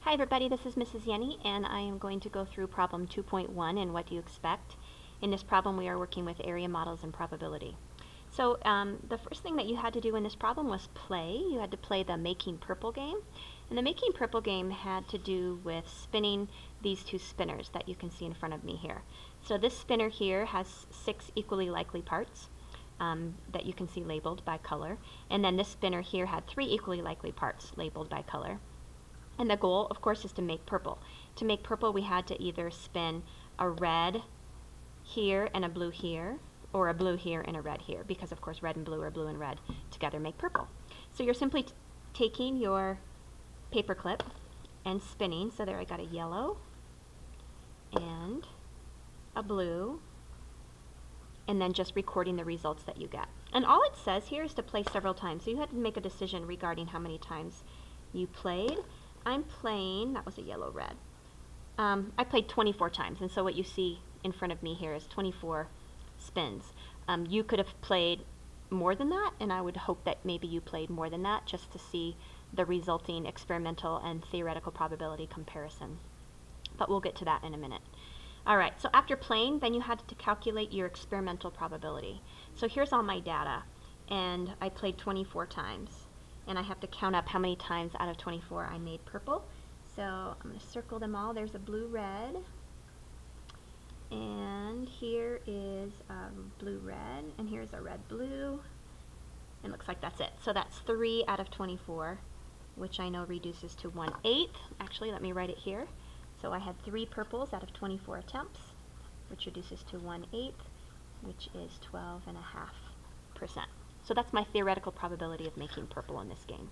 Hi everybody, this is Mrs. Yenny, and I am going to go through problem 2.1 and what do you expect. In this problem we are working with area models and probability. So the first thing that you had to do in this problem was play. You had to play the Making Purple game. And the Making Purple game had to do with spinning these two spinners that you can see in front of me here. So this spinner here has 6 equally likely parts that you can see labeled by color. And then this spinner here had 3 equally likely parts labeled by color. And the goal, of course, is to make purple. To make purple, we had to either spin a red here and a blue here, or a blue here and a red here, because, of course, red and blue or blue and red together make purple. So you're simply taking your paper clip and spinning. So there I got a yellow and a blue, and then just recording the results that you get. And all it says here is to play several times. So you had to make a decision regarding how many times you played. I'm playing, that was a yellow-red. I played 24 times, and so what you see in front of me here is 24 spins. You could have played more than that, and I would hope that maybe you played more than that just to see the resulting experimental and theoretical probability comparison. But we'll get to that in a minute. All right, so after playing, then you had to calculate your experimental probability. So here's all my data, and I played 24 times. And I have to count up how many times out of 24 I made purple. So I'm going to circle them all. There's a blue-red, and here is a blue-red, and here's a red-blue, and looks like that's it. So that's 3 out of 24, which I know reduces to 1/8. Actually, let me write it here. So I had 3 purples out of 24 attempts, which reduces to 1/8, which is 12.5%. So that's my theoretical probability of making purple in this game.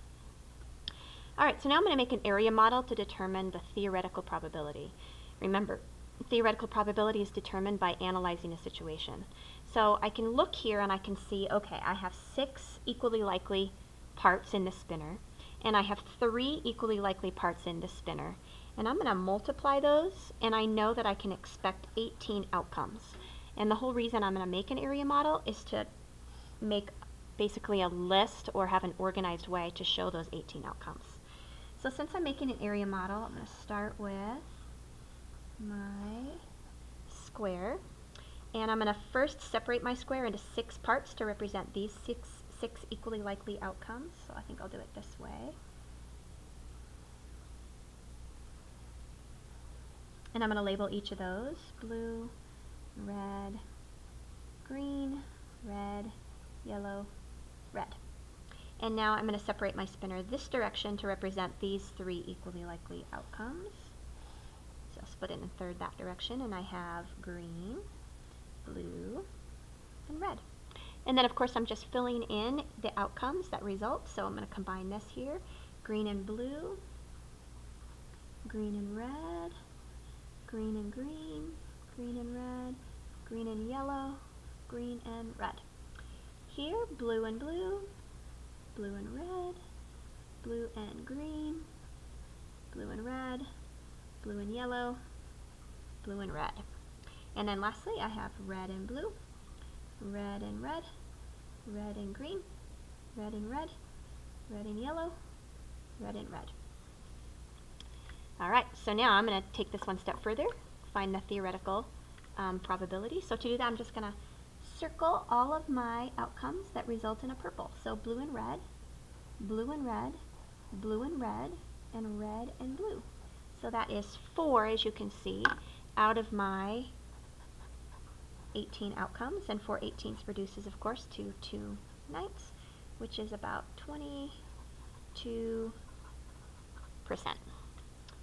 All right, so now I'm going to make an area model to determine the theoretical probability. Remember, theoretical probability is determined by analyzing a situation. So I can look here and I can see, okay, I have 6 equally likely parts in the spinner, and I have 3 equally likely parts in the spinner. And I'm going to multiply those, and I know that I can expect 18 outcomes. And the whole reason I'm going to make an area model is to make basically a list or have an organized way to show those 18 outcomes. So since I'm making an area model, I'm going to start with my square, and I'm going to first separate my square into 6 parts to represent these six equally likely outcomes. So I think I'll do it this way. And I'm going to label each of those: blue, red, green, red, yellow, red. And now I'm going to separate my spinner this direction to represent these 3 equally likely outcomes. So I'll split it in third that direction, and I have green, blue, and red. And then of course I'm just filling in the outcomes that result. So I'm going to combine this here: green and blue, green and red, green and green, green and red, green and yellow, green and red. Here, blue and blue, blue and red, blue and green, blue and red, blue and yellow, blue and red. And then lastly, I have red and blue, red and red, red and green, red and red, red and yellow, red and red. All right, so now I'm going to take this one step further, find the theoretical probability. So to do that, I'm just going to circle all of my outcomes that result in a purple. So blue and red, blue and red, blue and red, and red and blue. So that is 4, as you can see, out of my 18 outcomes. And 4 18ths reduces, of course, to 2/9, which is about 22%.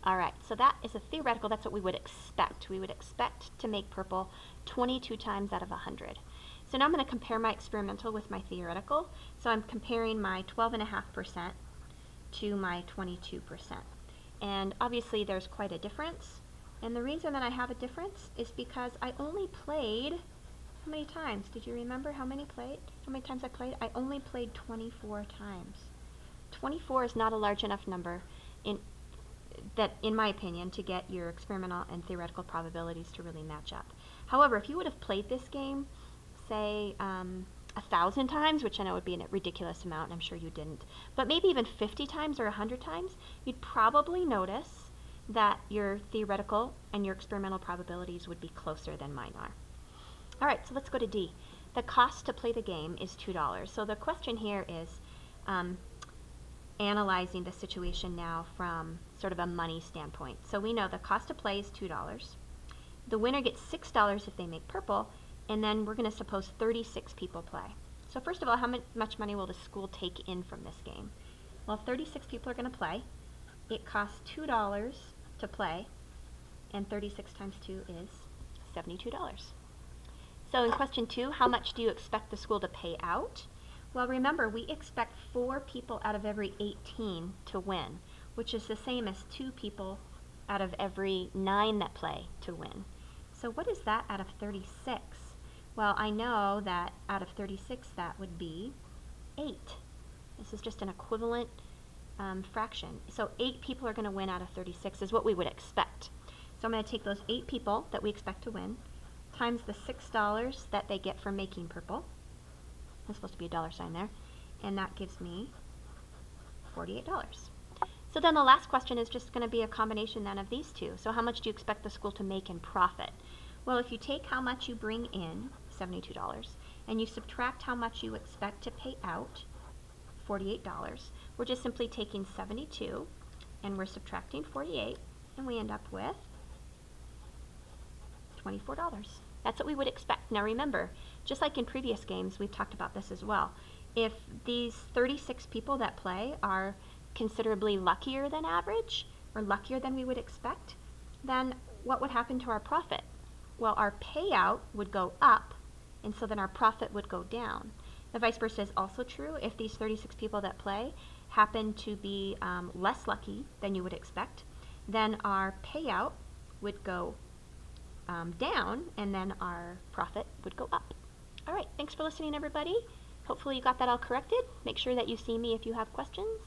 All right, so that is a theoretical, that's what we would expect. We would expect to make purple 22 times out of 100. So now I'm going to compare my experimental with my theoretical. So I'm comparing my 12.5% to my 22%. And obviously there's quite a difference. And the reason that I have a difference is because I only played, how many times? Did you remember how many times I played? I only played 24 times. 24 is not a large enough number in my opinion, to get your experimental and theoretical probabilities to really match up. However, if you would have played this game, say 1,000 times, which I know would be a ridiculous amount, and I'm sure you didn't, but maybe even 50 times or 100 times, you'd probably notice that your theoretical and your experimental probabilities would be closer than mine are. All right, so let's go to D. The cost to play the game is $2. So the question here is analyzing the situation now from sort of a money standpoint. So we know the cost to play is $2. The winner gets $6 if they make purple, and then we're going to suppose 36 people play. So first of all, how much money will the school take in from this game? Well, if 36 people are going to play, it costs $2 to play, and 36 times 2 is $72. So in question 2, how much do you expect the school to pay out? Well, remember, we expect 4 people out of every 18 to win, which is the same as 2 people out of every 9 that play to win. So what is that out of 36? Well, I know that out of 36, that would be 8. This is just an equivalent fraction. So 8 people are going to win out of 36 is what we would expect. So I'm going to take those 8 people that we expect to win times the $6 that they get from making purple. There's supposed to be a dollar sign there. And that gives me $48. So then the last question is just going to be a combination then of these two. So how much do you expect the school to make in profit? Well, if you take how much you bring in, $72, and you subtract how much you expect to pay out, $48, we're just simply taking 72 and we're subtracting 48, and we end up with $24. That's what we would expect. Now remember, just like in previous games, we've talked about this as well. If these 36 people that play are considerably luckier than average, or luckier than we would expect, then what would happen to our profit? Well, our payout would go up, and so then our profit would go down. The vice versa is also true. If these 36 people that play happen to be less lucky than you would expect, then our payout would go down, and then our profit would go up. All right, thanks for listening, everybody. Hopefully you got that all corrected. Make sure that you see me if you have questions.